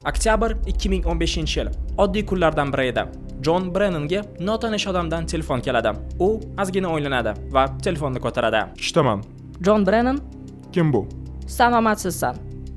Oktyabr 2015-yil. Oddiy kunlardan biri edi. Jon Brennanga notanish odamdan telefon keladi. U ozgina o'ylanadi va telefonni ko'taradi. Ishdaman. Jon Brennan, Kim bu? sen omadsizsan.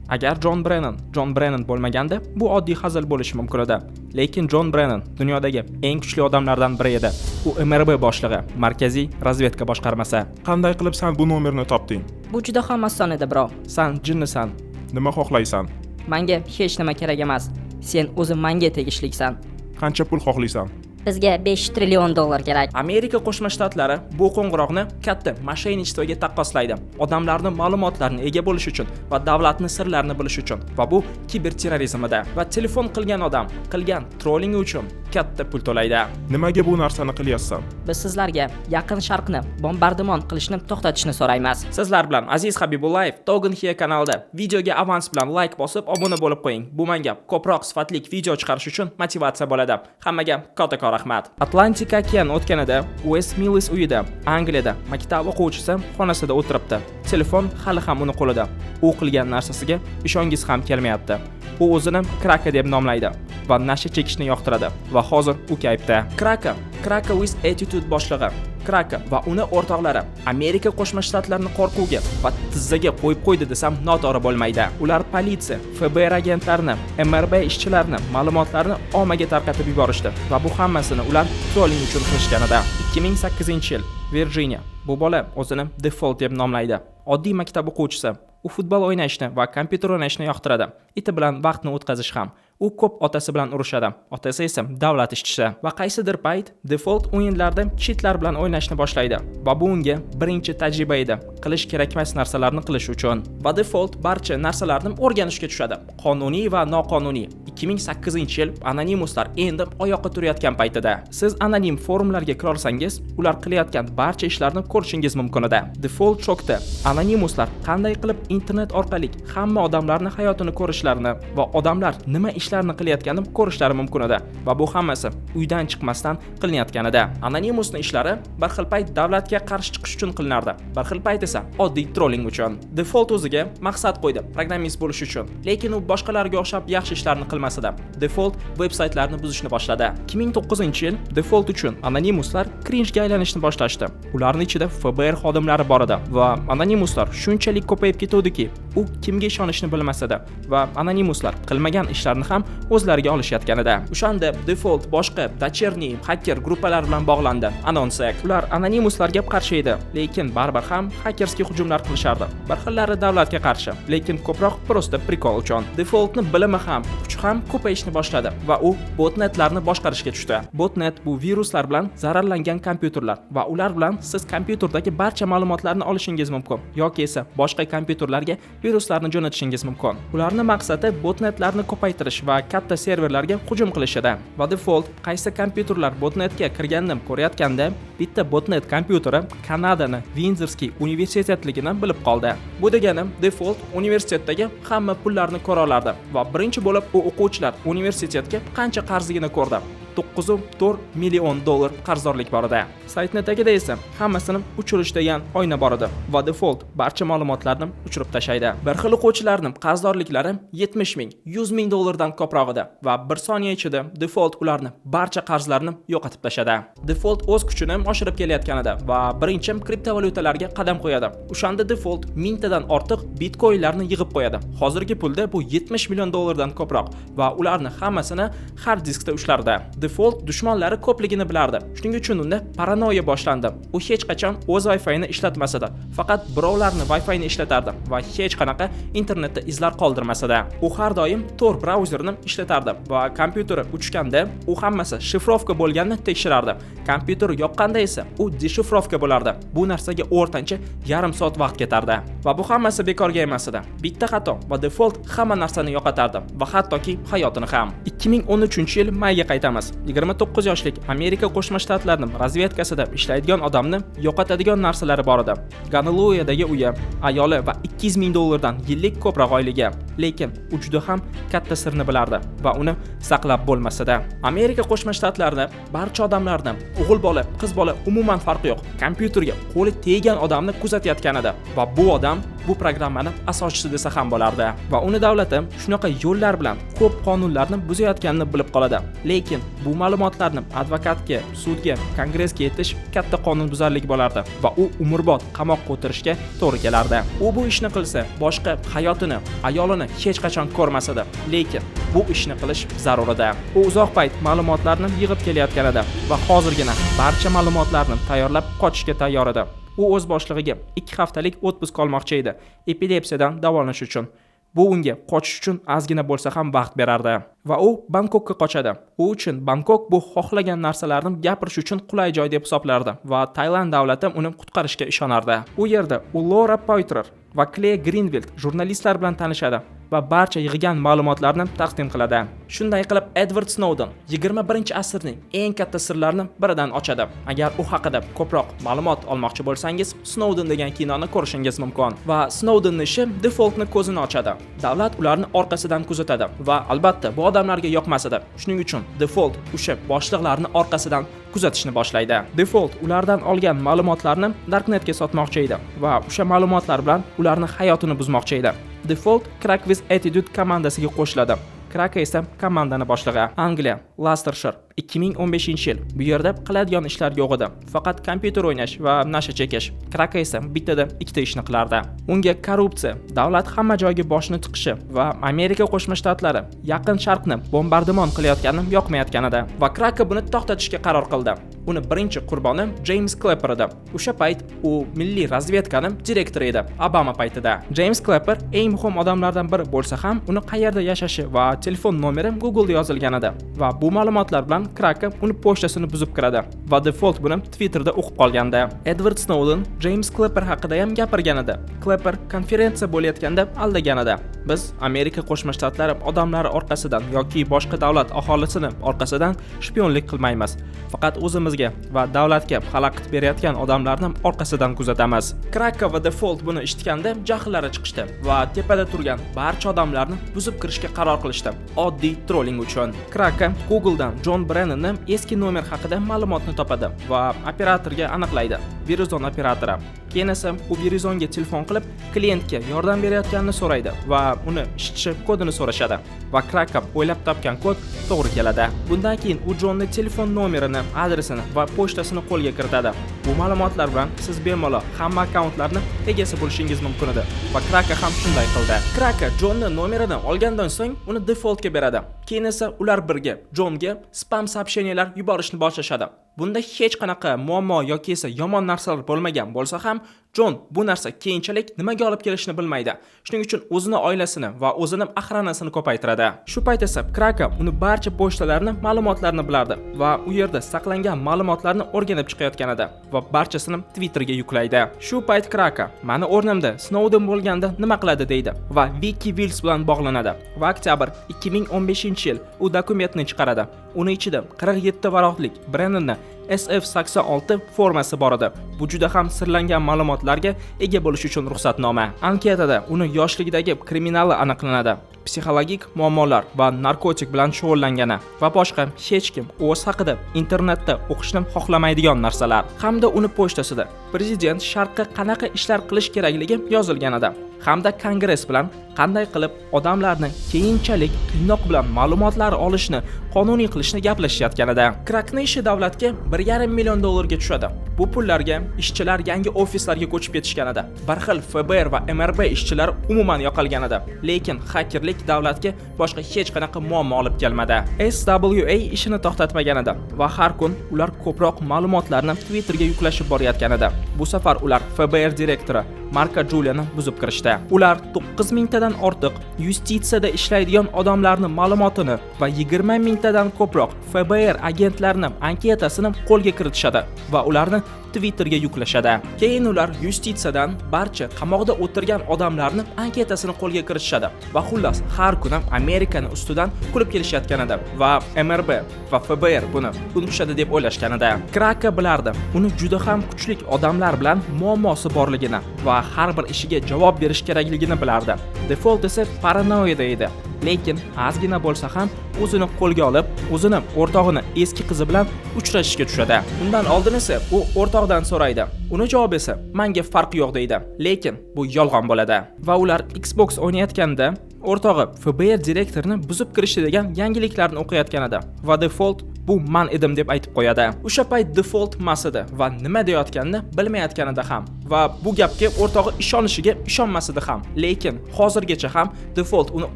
Agar Jon Brennan bo'lmaganda, bu oddiy hazil bo'lishi mumkin edi. Lekin Jon Brennan dunyodagi eng kuchli odamlardan biri edi. U MRB boshlig'i, Markaziy razvedka boshqarmasi. Qanday qilib sen bu nomerni topding? Bu juda ham oson edi, bro. San jinnisan. Nima xohlaysan? Menga hech nima kerak emas. Sen o'zing menga tegishliksan. Qancha pul xohlaysan? Bizga 5 trillion dollar kerak. Amerika Qo'shma Shtatlari bu qo'ng'iroqni katta moshennichествоga taqqoslaydi. Odamlarning ma'lumotlarini ega bo'lish uchun va davlatning sirlarini bilish uchun va bu kiberterrorizmda va telefon qilgan odam qilgan trolling uchun katta pul to'laydi. Nimaga bu narsani qilyapsan? Biz sizlarga Yaqin Sharqni bombardimon qilishni to'xtatishni so'raymiz. Sizlar bilan Aziz Habibullayev Togen Here kanalida videoga avans bilan like bosib obuna bo'lib qo'ying. Bu menga ko'proq sifatli video chiqarish uchun motivatsiya bo'ladi. Hammaga katta rahmat. Atlantik okean o'tganida West Millis uyida, Angliyada maktab o'quvchisi xonasida o'tiribdi. Telefon hali ham uni qo'lida. U qilgan narsasiga ishongiz ham kelmayapti. U o'zini Kraka deb nomlaydi va nasha chekishni yoqtiradi va hozir u kayfda. Kraka with attitude boshlig'i. Kraka va uni o'rtoqlari Amerika Qo'shma Shtatlarining qo'rquvga va tizzaga qo'yib qo'ydi desam noto'g'ri bo'lmaydi. Ular politsiya, FBR agentlarini, MRB ishchilarini ma'lumotlarni ommaga tarqatib yuborishdi va bu hammasini ular trolling uchun qilishgan edi. 2008-yil, Virginia. Bu bola o'zini Default deb nomlaydi. Oddiy maktab o'quvchisi. U futbol o'ynashni va kompyuter o'ynashni yoqtiradi. Iti bilan vaqtni o'tkazish ham. U ko'p otasi bilan urushadi. Otasi esa davlat ishchisi va qaysidir payt Default o'yinlarda cheatlar bilan o'ynashni boshlaydi. Va bu unga birinchi tajriba edi. Qilish kerakmas narsalarni qilish uchun. Va Default barcha narsalarni o'rganishga tushadi. Qonuniy va noqonuniy. 2008-yil Anonymouslar endi oyoqqa turayotgan paytida. Siz anonim forumlarga kira olsangiz, ular qilayotgan barcha ishlarni ko'rishingiz mumkin edi. Default shokda. Anonymouslar qanday qilib internet orqali hamma odamlarning hayotini ko'rishlarini va odamlar nima ishlarni qilayotganini ko'rishlari mumkin edi va bu hammasi uydan chiqmasdan qilinayotgan edi. Anonymousning ishlari bir xil payt davlatga qarshi chiqish uchun qilinardi, bir xil payt esa oddiy trolling uchun. Default o'ziga maqsad qo'ydi, programmist bo'lish uchun. Lekin u boshqalarga o'xshab yaxshi ishlarni qilmasdi. Default veb-saytlarni buzishni boshladi. 2009-yil Default uchun Anonymouslar cringe ga aylanishni boshlashdi. Ularning ichida FBR xodimlari bor edi va Anonymouslar shunchalik ko'payib ketuvdiki, u kimga ishonishni bilmas edi va Anonymouslar qilmagan ishlarni ham o'zlariga olishayotgan edi. O'shanda Default boshqa dachерний hacker gruppalar bilan bog'landi. Anonsak. Ular Anonymouslarga qarshi edi, lekin baribir ham hackerskiy hujumlar qilishardi. Bir xillari davlatga qarshi, lekin ko'proq prosta prikol uchun. Defaultni bilimi ham, kuchi ham ko'payishni boshladi va u botnetlarni boshqarishga tushdi. Botnet bu viruslar bilan zararlangan kompyuterlar va ular bilan siz kompyuterdagi barcha ma'lumotlarni olishingiz mumkin yoki esa boshqa kompyuterlarga viruslarni jo'natishingiz mumkin. Ularning maqsadi botnetlarni ko'paytirish va katta serverlarga hujum qilish edi. Va Default qaysi kompyuterlar botnetga kirganini ko'rayotganda, bitta botnet kompyuteri Kanadaning Windsorskiy universitetligini bilib qoldi. Bu degani Default universitetdagi hamma pullarni ko'ra olardi va birinchi bo'lib u o'quvchilar universitetga qancha qarzligini ko'rdi. 9.4 million dollar qarzdorlik bor edi. Saytning tagida esa hammasini o'chirish degan oyna bor edi va Default barcha ma'lumotlarni o'chirib tashlaydi. Bir xil o'quvchilarning qarzdorliklari 70 ming, 100 ming dollardan ko'proq edi va bir soniya ichida Default ularni barcha qarzlarini yo'qotib tashladi. Default o'z kuchini oshirib kelayotgan edi va birinchi kriptovalyutalarga qadam qo'yadi. O'shanda Default 1000 tadan ortiq bitcoinlarni yig'ib qo'yadi. Hozirgi pulda bu 70 million dollardan ko'proq va ularni hammasini hard diskda ushlardi. Default dushmanlari ko'pligini bilardi. Shuning uchun unda paranoya boshlandi. U hech qachon o'z Wi-Fi-ni ishlatmas edi. Faqat birovlarning Wi-Fi-ni ishlatardi va hech qanaqa internetda izlar qoldirmas edi. U har doim Tor brauzerini ishlatardi va kompyuteri uchganda u hammasi shifrovka bo'lganini tekshirardi. Kompyuter yoqqanda esa u deshifrovka bo'lardi. Bu narsaga o'rtancha yarim soat vaqt ketardi. Va bu hammasi bekorga emas edi. Bitta xato va Default hamma narsani yo'qotardi va hattoki hayotini ham. 2013-yil mayga qaytamiz. 29 yoshlik Amerika Qo'shma Shtatlarining razvedkasida ishlaydigan odamni yo'qotadigan narsalari bor edi. Gonoluyadagi uyi, ayoli va $200,000 dan yillik ko'proq oyligi. Lekin u juda ham katta sirni bilardi va uni saqlab bo'lmasada. Amerika Qo'shma Shtatlarida barcha odamlarni o'g'il bola, qiz bola umuman farqi yo'q. Kompyuterga qo'li tegan odamni kuzatayotgan edi va bu odam bu programmani asoschisi desa ham bo'lardi. Va uni davlati shunaqa yo'llar bilan ko'p qonunlarni buzayotganini bilib qoladi. Lekin bu ma'lumotlarni advokatga, sudga, kongressga yetish katta qonunbuzarlik bo'lardi va u umrbod qamoqqa o'tirishga to'g'ri kelardi. U bu ishni qilsa, boshqa hayotini, ayolini hech qachon ko'rmas edi. Lekin bu ishni qilish zarur edi. U uzoq payt ma'lumotlarni yig'ib kelayotgan edi va hozirgina barcha ma'lumotlarni tayyorlab qochishga tayyor edi. U o'z boshlig'iga 2 haftalik otpust olmoqchi edi, epilepsiyadan davolanish uchun. Bu unga qochish uchun ozgina bo'lsa ham vaqt berardi va u Bangkokka qochadi. U uchun Bangkok bu xohlagan narsalarni gapirish uchun qulay joy deb hisoblardi va Tailand davlati uni qutqarishga ishonardi. U yerda u Laura Poitrer va Clay Greenfield jurnalistlar bilan tanishadi va barcha yig'gan ma'lumotlarni taqdim qiladi. Shunday qilib Edward Snowden 21-asrning eng katta sirlarini biridan ochadi. Agar u haqida ko'proq ma'lumot olmoqchi bo'lsangiz, Snowden degan kinoni ko'rishingiz mumkin. Va Snowdenning ishi defaultni ko'zini ochadi. Davlat ularni orqasidan kuzatadi va albatta bu odamlarga yoqmas edi. Shuning uchun default o'sha boshliqlarni orqasidan kuzatishni boshlaydi. Default ulardan olgan ma'lumotlarni Darknetga sotmoqchi edi va o'sha ma'lumotlar bilan ularni hayotini buzmoqchi edi. Default Crack with Attitude komandasiga qo'shiladi. Crack esa komandani boshlig'i. Angliya, Leicestershire, 2015-yil. Bu yerda qiladigan ishlar yo'q edi. Faqat kompyuter o'ynash va nasha chekish. Crack esa bittada ikkita ishni qilardi. Unga korrupsiya, davlat hamma joyga boshni tiqishi va Amerika Qo'shma Shtatlari Yaqin Sharqni bombardimon qilayotgani yoqmayotgan edi. Va Crack buni to'xtatishga qaror qildi. Uni birinchi qurboni James Clapper edi. O'sha payt u milliy razvedkaning direktori edi, Obama paytida. James Clapper eng muhim odamlardan biri bo'lsa ham, uni qayerda yashashi va telefon nomeri Google'da yozilgan edi. Va bu ma'lumotlar bilan Crack uni pochtasini buzib kiradi va default buni Twitterda o'qib qolganda. Edward Snowden James Clapper haqida ham gapirgan edi. Clapper konferensiya bo'layotganda aldagan edi. Biz Amerika Qo'shma Shtatlari odamlari orqasidan yoki boshqa davlat aholisini orqasidan shpionlik qilmaymiz. Faqat o'zimizga va davlatga xalaqit berayotgan odamlarni orqasidan kuzatamiz. Crack va default buni eshitganda jahllari chiqishdi va tepada turgan barcha odamlarni buzib kirishga qaror qilishdi. Oddiy trolling uchun. Crack Google'dan John Brennanning eski nomer haqida ma'lumotni topadi va operatorga aniqlaydi. Verizon operatori. Keyin esa u Verizonga telefon qilib, klientga yordam berayotganini so'raydi va uni eshitish kodini so'rashadi. Va Crack o'ylab topgan kod to'g'ri keladi. Bundan keyin u Johnning telefon nomerini, adresini va pochtasini qo'lga kiritadi. Bu ma'lumotlar bilan siz bemalol hamma akkauntlarni egasi bo'lishingiz mumkin edi. Va Crack ham shunday qildi. Crack Johnning nomerini olgandan so'ng uni defaultga beradi. Keyin esa ular birga Johnga spam сообщениялар yuborishni boshlashadi. Bunda hech qanaqa muammo yoki esa yomon narsalar bo'lmagan bo'lsa ham, John bu narsa keyinchalik nimaga olib kelishini bilmaydi. Shuning uchun o'zini oilasini va o'zini aqranasini ko'paytiradi. Shu payt esa Crack uni barcha pochtalarni, ma'lumotlarni bilardi va u yerda saqlangan ma'lumotlarni o'rganib chiqayotgan edi va barchasini Twitterga yuklaydi. Shu payt Crack "Mani o'rnimda Snowden bo'lganda nima qiladi?" deydi va Wikileaks bilan bog'lanadi. Va oktyabr 2015-yil u dokumentni chiqaradi. Uni ichida 47 varaqlik Brennanning SF86 formasi bor edi. Bu juda ham sirlangan ma'lumotlarga ega bo'lish uchun ruxsatnoma. Anketada uni yoshligidagi kriminali aniqlanadi. Psixologik muammolar va narkotik bilan shug'ullangani va boshqa hech kim o'z haqida internetda o'qishni xohlamaydigan narsalar hamda uni pochtasida prezident sharqqa qanaqa ishlar qilish kerakligi yozilgan edi. Hamda kongress bilan qanday qilib odamlarni keyinchalik qiynoq bilan ma'lumotlar olishni qonuniy qilishni gaplashayotgan edi. Crackning ishi davlatga $1,5 million tushadi. Bu pullarga ishchilar yangi ofislarga ko'chib ketishgan edi. Bir xil FBR va MRB ishchilari umuman yo'qolgan edi. Lekin xakerlik davlatga boshqa hech qanaqa muammo olib kelmadi. SWA ishini to'xtatmagan edi va har kun ular ko'proq ma'lumotlarni Twitterga yuklashib borayotgan edi. bu safar ular FBR direktori Marko Juliani buzib kirishdi. Ular 9000 tadan ortiq yustitsiyada ishlaydigan odamlarning ma'lumotini va 20000 tadan ko'proq FBR agentlarining anketasini qo'lga kiritishadi va ularni Twitterga yuklashadi. Keyin ular yustitsiyadan barcha qamoqda o'tirgan odamlarning anketasini qo'lga kiritishadi va xullas har kuni Amerikani ustidan kulib kelishayotgan edi va MRB va FBR buni unutishadi deb o'ylashgan edi. Kraka bilardi, uni juda ham kuchli odamlar bilan muammosi borligini va har bir ishiga javob berish kerakligini bilardi. Default esa paranoida edi. Lekin ozgina bo'lsa ham o'zini qo'lga olib, o'zini o'rtog'ini eski qizi bilan uchrashishga tushadi. Undan oldin esa u o'rtog'idan so'raydi. Uni javobi esa menga farqi yo'q deydi. Lekin bu yolg'on bo'ladi. Va ular Xbox o'ynayotganda o'rtog'i FBR direktorini buzib kirishdi degan yangiliklarni o'qiyotgan edi va Default bu men edim deb aytib qo'yadi. O'sha payt Default mas edi va nima deyotganini bilmayotganida ham va bu gapga o'rtog'i ishonishiga ishonmasdi ham. Lekin hozirgacha ham Default uni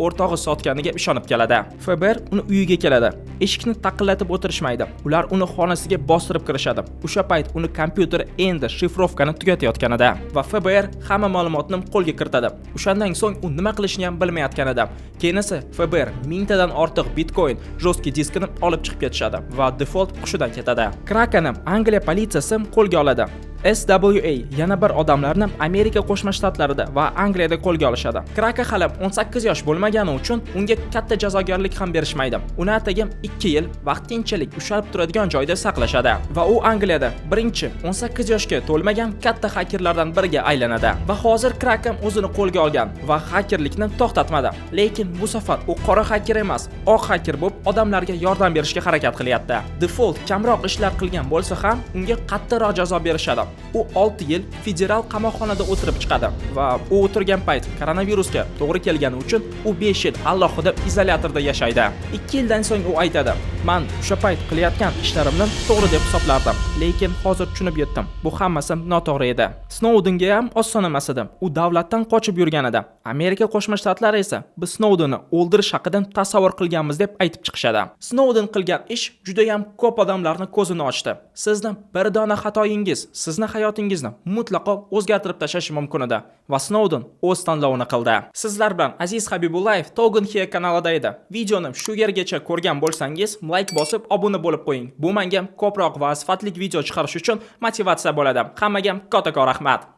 o'rtog'i sotganiga ishonib keladi. FBR uni uyiga keladi. Eshikni taqillatib o'tirishmaydi. Ular uni xonasiga bostirib kirishadi. O'sha payt uni kompyuteri endi shifrovkani tugatayotgan edi va FBR hamma ma'lumotni qo'lga kiritadi. O'shandan so'ng u nima qilishni ham bilmayotgan edi. Keyin esa FBR 1000 tadan ortiq Bitcoin jostki diskini olib chiqib ketishadi va Default hushidan ketadi. Krakeni Angliya politsiyasi qo'lga oladi. SWA yana bir odamlarni Amerika Qo'shma Shtatlarida va Angliyada qo'lga olishadi. Kraka hali 18 yosh bo'lmagani uchun unga katta jazogarlik ham berishmaydi. Uni atagim 2 yil vaqtinchalik ushalib turadigan joyda saqlashadi va u Angliyada birinchi 18 yoshga to'lmagan katta xakerlardan biriga aylanadi. Va hozir Kraken o'zini qo'lga olgan va xakerlikni to'xtatmadi. Lekin bu safar u qora xaker emas, oq xaker bo'lib odamlarga yordam berishga harakat qilyapti. Default kamroq ishlar qilgan bo'lsa ham unga qattiqroq jazo berishadi. U 6 yil federal qamoqxonada o'tirib chiqadi va u o'tirgan payt koronavirusga to'g'ri kelgani uchun u 5 yil alohida izolyatorda yashaydi. 2 yildan so'ng u aytadi: "Men o'sha payt qilayotgan ishlarimni to'g'ri deb hisoblardim, lekin hozir tushunib yetdim. Bu hammasi noto'g'ri edi." Snowdenga ham oson emas edi. U davlatdan qochib yurgan edi. Amerika Qo'shma Shtatlari esa biz Snowdenni o'ldirish haqida tasavvur qilganmiz deb aytib chiqishadi. Snowden qilgan ish juda ham ko'p odamlarning ko'zini ochdi. Sizni bir dona xatoyingiz sizni hayotingizni mutlaqo o'zgartirib tashlashi mumkin edi va Snowden o'z tanlovini qildi. Sizlar bilan Aziz Habibullayev Togen Here kanalida edi. Videoni shu yergacha ko'rgan bo'lsangiz, like bosib obuna bo'lib qo'ying. Bu menga ko'proq va sifatli video chiqarish uchun motivatsiya bo'ladi. Hammaga kattakon rahmat.